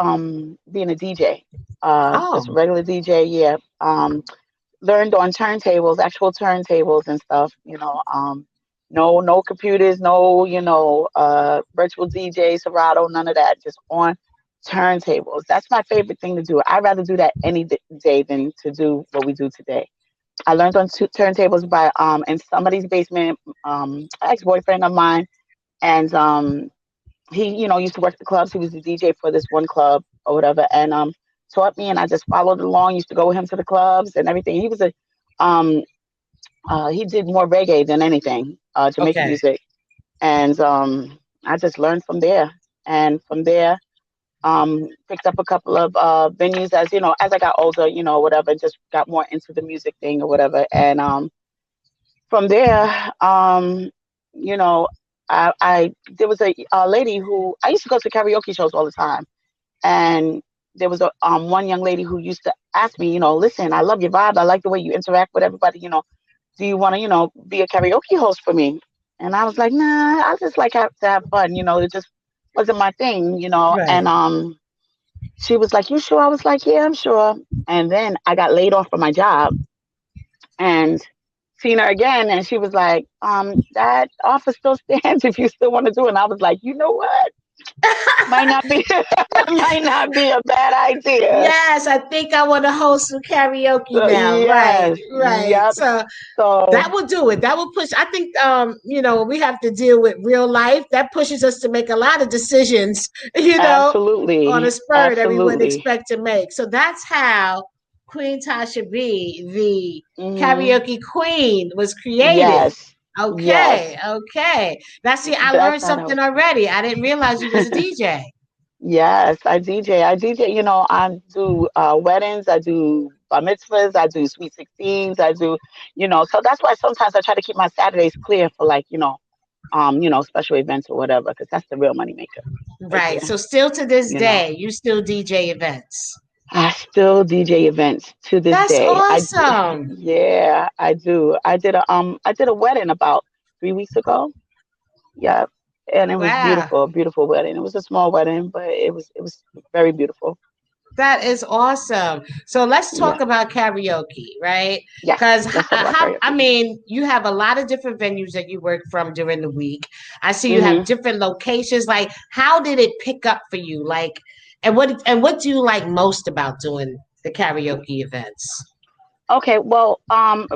being a DJ, just a Oh, regular DJ. Yeah. Learned on turntables, actual turntables and stuff. No computers, no virtual DJ, Serato, none of that. Just on turntables. That's my favorite thing to do. I'd rather do that any day than to do what we do today. I learned on two turntables by in somebody's basement, ex-boyfriend of mine, and he used to work the clubs. He was the DJ for this one club or whatever, and taught me, and I just followed along. Used to go with him to the clubs and everything. He was a um he did more reggae than anything, Jamaican okay. music, and I just learned from there, and from there picked up a couple of venues as as I got older, whatever, just got more into the music thing or whatever, and from there, you know, I there was a lady who I used to go to karaoke shows all the time, and there was a one young lady who used to ask me, listen, I love your vibe, I like the way you interact with everybody, do you want to, be a karaoke host for me? And I was like, nah, I just like have to have fun, it just wasn't my thing, Right. and she was like, you sure? I was like, yeah, I'm sure. And then I got laid off from my job, and seen her again, and she was like, that offer still stands if you still want to do it. And I was like, you know what? Might not be might not be a bad idea. Yes, I think I want to host some karaoke So now. Right, yes, right. yep. So that So will do it. That will push. I think we have to deal with real life. That pushes us to make a lot of decisions, on a absolutely, spur that we wouldn't absolutely. expect to make. So that's how Queen Tasha B, the Hmm. karaoke queen, was created. Yes, yes. Okay, okay. Now see, I That's learned how that was. something already. I didn't realize you was a DJ. Yes, I DJ. I DJ. I do weddings. I do bar mitzvahs. I do sweet 16s. I do. So that's why sometimes I try to keep my Saturdays clear for like special events or whatever, because that's the real money maker right Right. there. So still to this You know, day, you still DJ events. I still DJ events to this That's day. awesome. Yeah, I do. I did a wedding about 3 weeks ago. Yeah, and it was Wow. beautiful, beautiful wedding. It was a small wedding, but it was very beautiful. That is awesome. So let's Yeah. talk about karaoke, right? Yes. Because Let's talk about how I karaoke. mean, you have a lot of different venues that you work from during the week. I see you have Hmm. different locations. Like, how did it pick up for you? Like, and what do you like most about doing the karaoke events? Okay, well,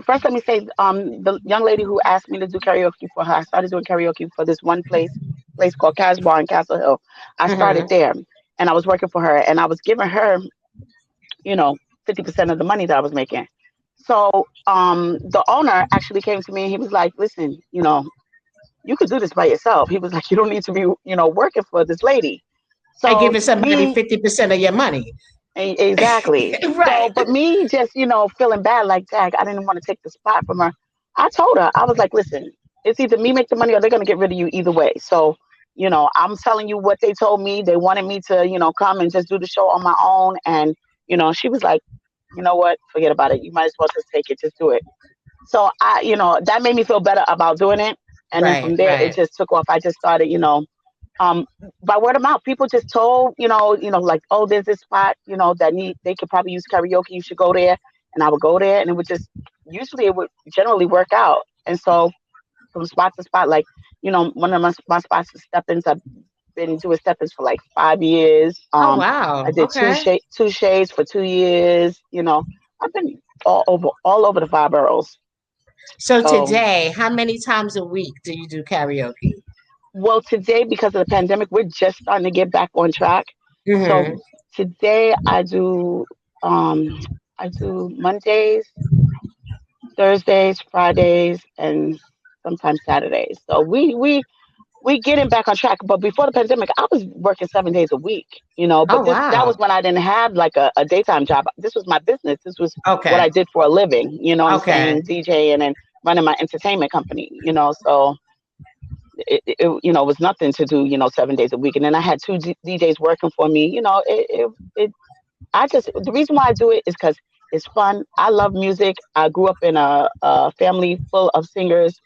first let me say, the young lady who asked me to do karaoke for her, I started doing karaoke for this one place called Casbah in Castle Hill. I started Hmm. there, and I was working for her, and I was giving her, 50% of the money that I was making. So, the owner actually came to me and he was like, "Listen, you could do this by yourself." He was like, "You don't need to be, working for this lady." And So giving somebody me, 50% of your money. Exactly. Right. So, but me just, feeling bad, like, Dag, I didn't want to take the spot from her. I told her, I was like, listen, it's either me make the money or they're going to get rid of you either way. So, I'm telling you what they told me. They wanted me to, come and just do the show on my own. And, she was like, you know what? Forget about it. You might as well just take it. Just do it. So that made me feel better about doing it. And then Right. from there, it Right. just took off. I just started, um, by word of mouth, people just told, like, oh, there's this spot, they could probably use karaoke. You should go there. And I would go there, and usually it would generally work out. And so from spot to spot, like, one of my spots is Steppins. I've been doing Steppins for like 5 years. Oh I wow. did Okay. two shades for 2 years. I've been all over the five boroughs. So So, today, how many times a week do you do karaoke? well, today, because of the pandemic, we're just starting to get back on track. Hmm. So today um I do Mondays, Thursdays, Fridays, and sometimes Saturdays. So we getting back on track. But before the pandemic, I was working 7 days a week, Oh but that wow. was when I didn't have like a daytime job. This was my business. This was what Okay. I did for a living, you know what I'm Okay. saying? DJing and running my entertainment company, so was nothing to do, 7 days a week. And then I had two DJs working for me. I just, the reason why I do it is because it's fun. I love music. I grew up in a family full of singers,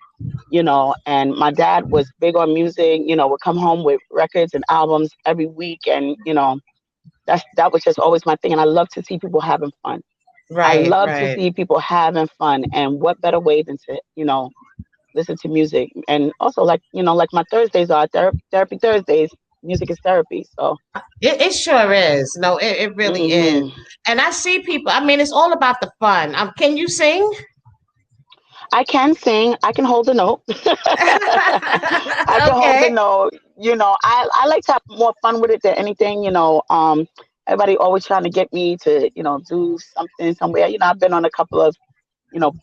and my dad was big on music, would come home with records and albums every week. And, that was just always my thing. And I love to see people having fun. I Right. love to Right. see people having fun. And what better way than to, listen to music. And also, like my Thursdays are therapy Thursdays. Music is therapy. So, It sure is. No, it really is. hmm And I see people. I mean, it's all about the fun. Can you sing? I can sing. I can hold a note. I can hold the Okay. note. I like to have more fun with it than anything. Everybody always trying to get me to, do something somewhere. I've been on a couple of,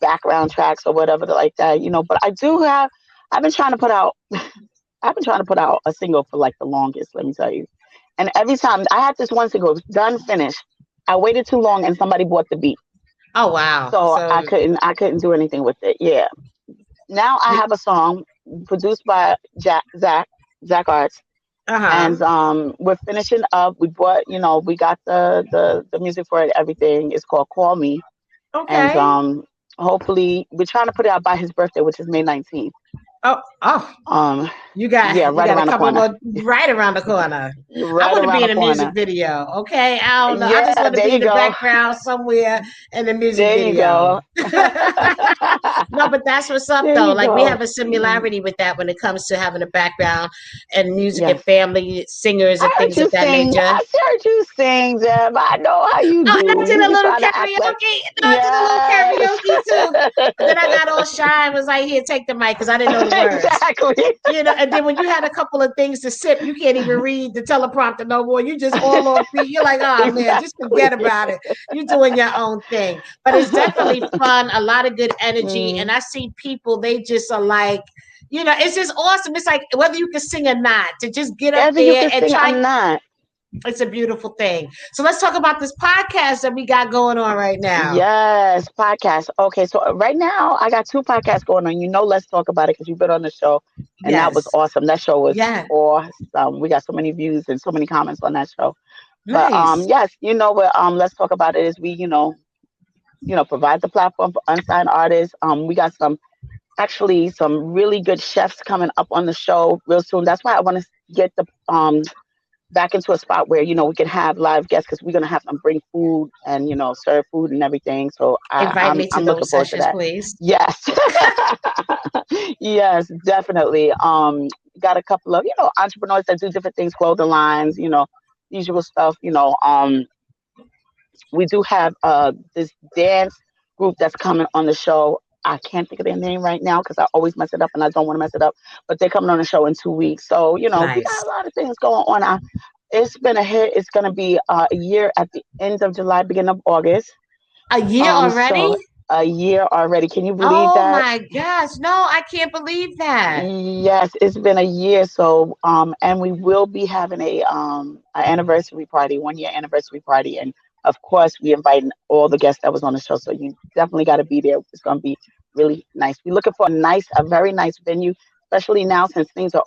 background tracks or whatever like that. But I've been trying to put out. I've been trying to put out a single for like the longest. Let me tell you. And every time I had this one single, it was done, finished. I waited too long, and somebody bought the beat, Oh wow. so So I couldn't do anything with it. Yeah. Now I have a song produced by Zach Arts, uh-huh. and we're finishing up. We got the music for it. Everything is called "Call Me," and Okay. hopefully we're trying to put it out by his birthday, which is May 19th. Oh, Um, you yeah, got right a around the couple corner. more right around the corner. I Right want to be around the in a music corner. video. Okay. I don't know. I just Yeah, want to there be you in the go. background somewhere in the music There you video. go. No, but that's what's up There though. you Like we go. have a similarity with that when it comes to having a background and music and Yes. family singers and I heard things of you that sing. nature. I heard you sing, Deb. I know how you Oh, I do. did You a be little trying to act like, karaoke. No, I did a little yes. karaoke too. But then I got all shy and was like, here, take the mic because I didn't know the words. Exactly. And then when you had a couple of things to sip, you can't even read the teleprompter no more. You just all off beat. You're like, oh man, just Exactly. forget about it. You're doing your own thing. But it's definitely fun, a lot of good energy. And Mm. I see people, they just are like, it's just awesome. It's like whether you can sing or not, to just get up Whether you there can and sing or try. not. It's a beautiful thing. So let's talk about this podcast that we got going on right now. Yes, podcast. Okay, so right now I got two podcasts going on. Let's talk about it because you've been on the show, and that was Yes. awesome. That show was Yeah. awesome. We got so many views and so many comments on that show. But Nice. yes, what let's talk about it is we provide the platform for unsigned artists. We got some really good chefs coming up on the show real soon. That's why I want to get the back into a spot where we can have live guests because we're gonna have them bring food and serve food and everything. So Invite me to I'm looking those forward to sessions, that. please. Yes, yes, definitely. Got a couple of entrepreneurs that do different things, clothing lines, usual stuff. We do have this dance group that's coming on the show. I can't think of their name right now because I always mess it up and I don't want to mess it up. But they're coming on the show in 2 weeks. So, we got Nice. a lot of things going on. It's been a hit. It's going to be a year at the end of July, beginning of August. A year already? So a year already. Can you believe Oh that? my gosh. No, I can't believe that. Yes, it's been a year. So, and we will be having an anniversary party, 1 year anniversary party. And of course, we inviting all the guests that was on the show. So you definitely got to be there. It's going to be really nice. We're looking for a very nice venue, especially now since things are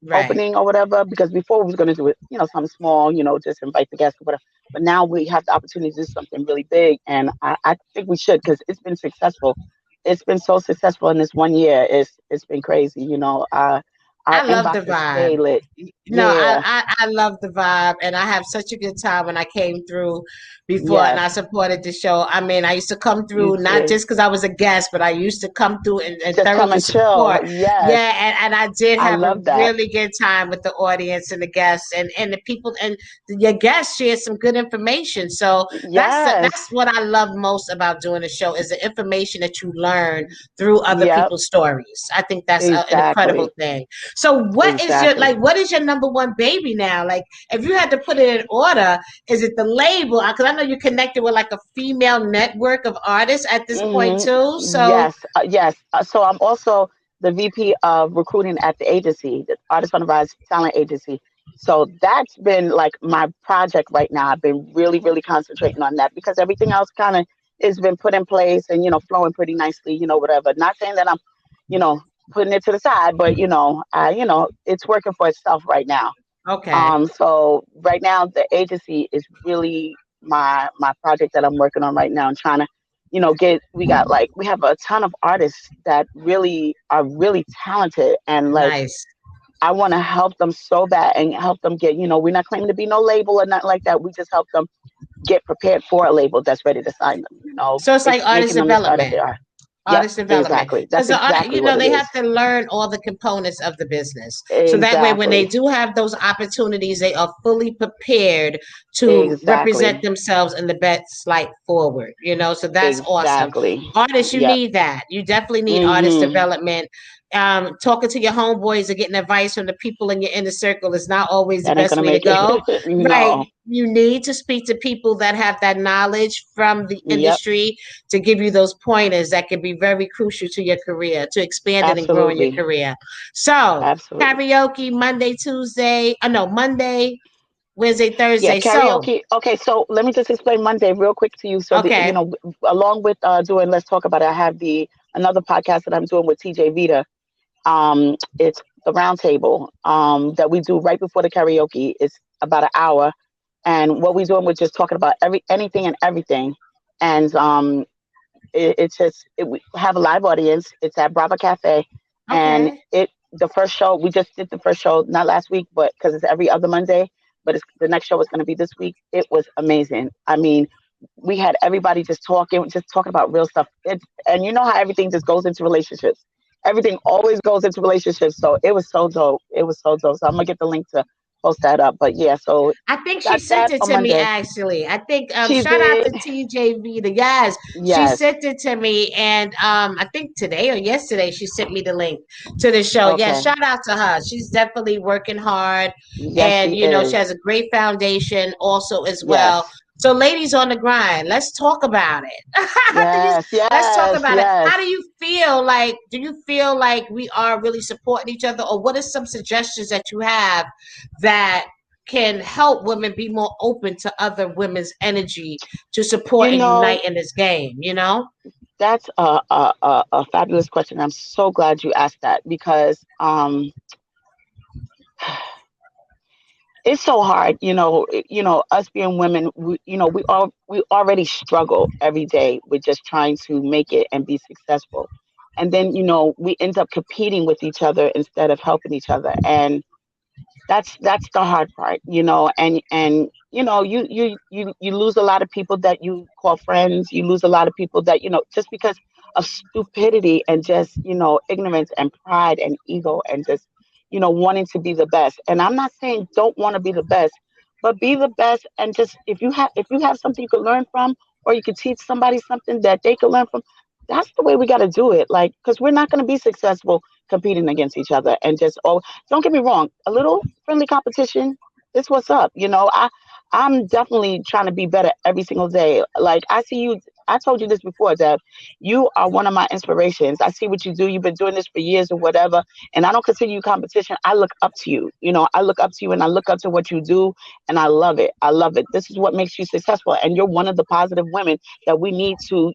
Right. opening or whatever. Because before we was going to do it, something small, just invite the guests or whatever. But now we have the opportunity to do something really big, and I think we should because it's been successful. It's been so successful in this 1 year. It's been crazy. Our I love the inbox is vibe. stay lit. No, Yeah. I love the vibe, and I have such a good time when I came through before and Yes. I supported the show. I mean, I used to come You through not did. just because I was a guest, but I used to come through and Just come thoroughly and chill. support. Yes. Yeah, and I did I have a love that. really good time with the audience and the guests and the people and your guests shared some good information. So Yes. that's what I love most about doing the show is the information that you learn through other Yep. people's stories. I think that's an incredible Exactly. thing. So Exactly. what is your number one baby now? Like if you had to put it in order, is it the label? Because I know you're connected with like a female network of artists at this point too. So Yes. Yes. So I'm also the VP of recruiting at the agency, the Artist on the Rise Talent Agency. So that's been like my project right now. I've been really, really concentrating on that because everything else kind of has been put in place and flowing pretty nicely. Whatever. Not saying that I'm, you know, putting it to the side, but it's working for itself right now. okay, So right now the agency is really my project that I'm working on right now and trying to, we have a ton of artists that really are really talented and like nice. I want to help them so bad and help them get, we're not claiming to be no label or nothing like that. We just help them get prepared for a label that's ready to sign them, So it's like artist making them the star that development. they are. Yep, Artist development exactly. because That's exactly what it they is. have to learn all the components of the business so that way when they Exactly. do have those opportunities they are fully prepared to represent Exactly. themselves in the best light forward, so that's awesome. Exactly. Artists, you Yep. need that. You definitely need artist Mhm. development. Talking to your homeboys or getting advice from the people in your inner circle is not always the That ain't best gonna way to make go, it. right? No. You need to speak to people that have that knowledge from the Yep. industry to give you those pointers that can be very crucial to your career, to expanding and growing your Absolutely. career. So, Absolutely. karaoke Monday, Tuesday, no, Monday, Wednesday, Yeah, Thursday. So, karaoke. Okay, so let me just explain Monday real quick to you. So okay, along with doing Let's Talk About It, I have the another podcast that I'm doing with TJ Vita. It's the roundtable that we do right before the karaoke. It's about an hour, and what we're doing, we're just talking about anything and everything, and we have a live audience. It's at Brava Cafe, and okay. the first show we just did the first show not last week, but because it's every other Monday, but the next show is going to be this week. It was amazing. I mean, we had everybody just talking about real stuff. And you know how everything just goes into relationships. Everything always goes into relationships. So it was so dope. It was so dope. So I'm gonna get the link to post that up. But yeah, so I think she got sent that it on to me Monday. actually. I think She shout out did. to TJ the yes, she Yes. sent it to me and I think today or yesterday she sent me the link to the show. Yeah, Okay. shout out to her. She's definitely working hard Yes, and she she is. has a great foundation also as Yes. well. So ladies on the grind, let's talk about it. Yes. Let's talk Yes. about it. How Yes. do you feel like do you feel like we are really supporting each other or what are some suggestions that you have that can help women be more open to other women's energy to support You and know, unite in this game, you know? that's a fabulous question. I'm so glad you asked that because it's so hard, us being women, we already struggle every day with just trying to make it and be successful. And then, we end up competing with each other instead of helping each other. And that's the hard part, and you lose a lot of people that you call friends. You lose a lot of people that just because of stupidity and just ignorance and pride and ego and just wanting to be the best. And I'm not saying don't want to be the best, but be the best. And just if you have something you could learn from, or you could teach somebody something that they could learn from, that's the way we got to do it. Like, because we're not going to be successful competing against each other and just, oh, don't get me wrong, a little friendly competition is what's up. I'm definitely trying to be better every single day. Like, I see you, I told you this before, that you are one of my inspirations. I see what you do. You've been doing this for years or whatever. And I don't consider you competition. I look up to you. I look up to you and I look up to what you do. And I love it. I love it. This is what makes you successful. And you're one of the positive women that we need to,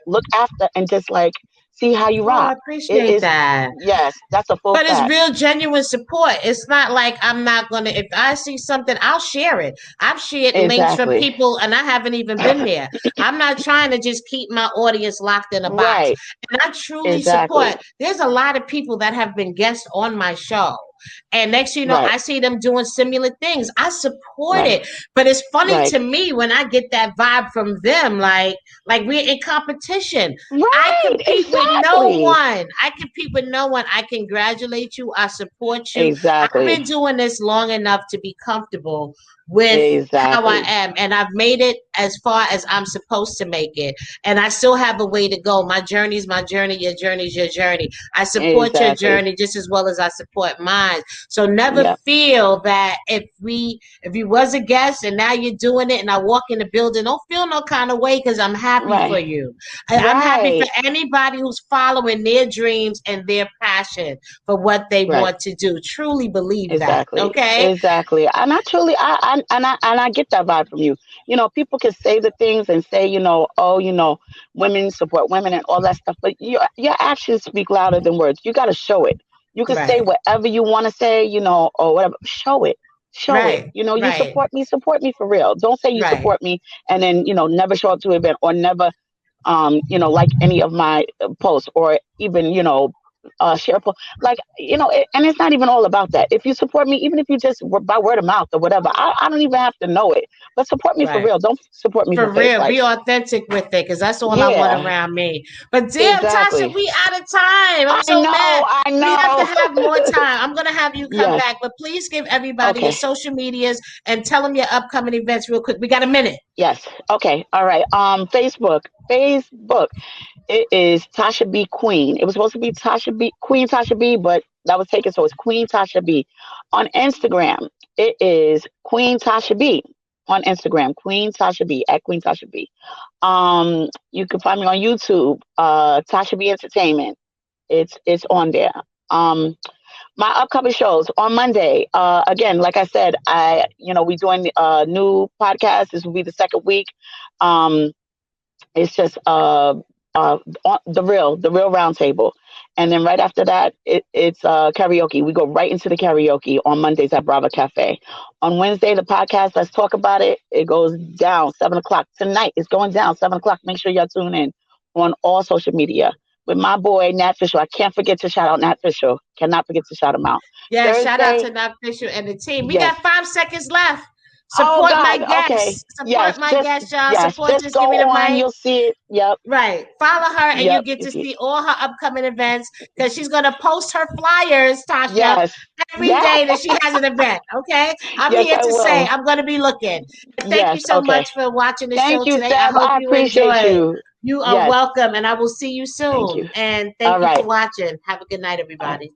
look after and just like see how you Oh, I rock. It appreciate is, that. yes, that's a full But it's fact. real genuine support. It's not like I'm not gonna, if I see something, I'll share it. I've shared links from Exactly. people and I haven't even been there. I'm not trying to just keep my audience locked in a box. Right. And I truly support. Exactly. There's a lot of people that have been guests on my show. And next thing you know, Right. I see them doing similar things. I support Right. it. But it's funny Right. to me when I get that vibe from them, like we're in competition. I Right. compete with no Exactly. one. I compete with no one. I congratulate you. I support you. I've been Exactly. doing this long enough to be comfortable with how I Exactly. am. And I've made it as far as I'm supposed to make it. And I still have a way to go. My journey is my journey. Your journey is your journey. I support your Exactly. journey just as well as I support mine. So never Yep. feel that if you was a guest and now you're doing it and I walk in the building, don't feel no kind of way because I'm happy for Right. you. I'm happy for Right. anybody who's following their dreams and their passion for what they Right. want to do. Truly believe that. Exactly. Okay. Exactly. And I truly, I get that vibe from you. People can say the things and say, oh, women support women and all that stuff, but your actions speak louder than words. You got to show it. You can say Right. whatever you want to say, or whatever. Show it. Show it. Right. You Right. support me for real. Don't say you Right. support me and then, never show up to an event or never like any of my posts or even, share a post. Like, and it's not even all about that. If you support me, even if you just by word of mouth or whatever, I don't even have to know it. But support me for Right. real. Don't support me for For fake. real, Like, be authentic with it because that's all I want yeah, around me. But damn, Tasha, exactly. we out of time. I'm I so mad. know. I We have to know. have more time. I'm gonna have you come Yes. back, but please give everybody your Okay. social medias and tell them your upcoming events real quick. We got a minute. Yes. Okay. All right. Facebook. Facebook. It is Tasha B Queen. It was supposed to be Tasha B Queen Tasha B, but that was taken, so it's Queen Tasha B. On Instagram, it is Queen Tasha B. On Instagram, Queen Tasha B at Queen Tasha B. You can find me on YouTube, Tasha B Entertainment. It's on there. Um, my upcoming shows on Monday. Again, like I said, we doing a new podcast. This will be the second week. Um, it's just the real roundtable, and then right after that, it's karaoke. We go right into the karaoke on Mondays at Brava Cafe. On Wednesday, the podcast. Let's talk about it. It goes down 7 o'clock tonight. It's going down 7 o'clock. Make sure y'all tune in on all social media with my boy Nat Fisher. I can't forget to shout out Nat Fisher. Cannot forget to shout him out. Yeah, shout out Thursday, to Doc Fisher and the team. We yes. got 5 seconds left. Oh Support my God. Okay. guests. Support my guests, y'all. Support Just Just Give Me go the on. Mic. You'll see it. Yep. Right. Follow her and you Yep. get to If you, see all her upcoming events because she's going to post her flyers, Tasha, yes. every Yeah. day that she has an event. Okay. I'm Yes, here I to say will. I'm going to be looking. But thank you Yes. so Okay. much for watching the Thank show you, today. I Steph. hope I you appreciate enjoyed. you. You are Yes. welcome, and I will see you Thank soon. you. And thank All you for right. watching. Have a good night, All right. everybody.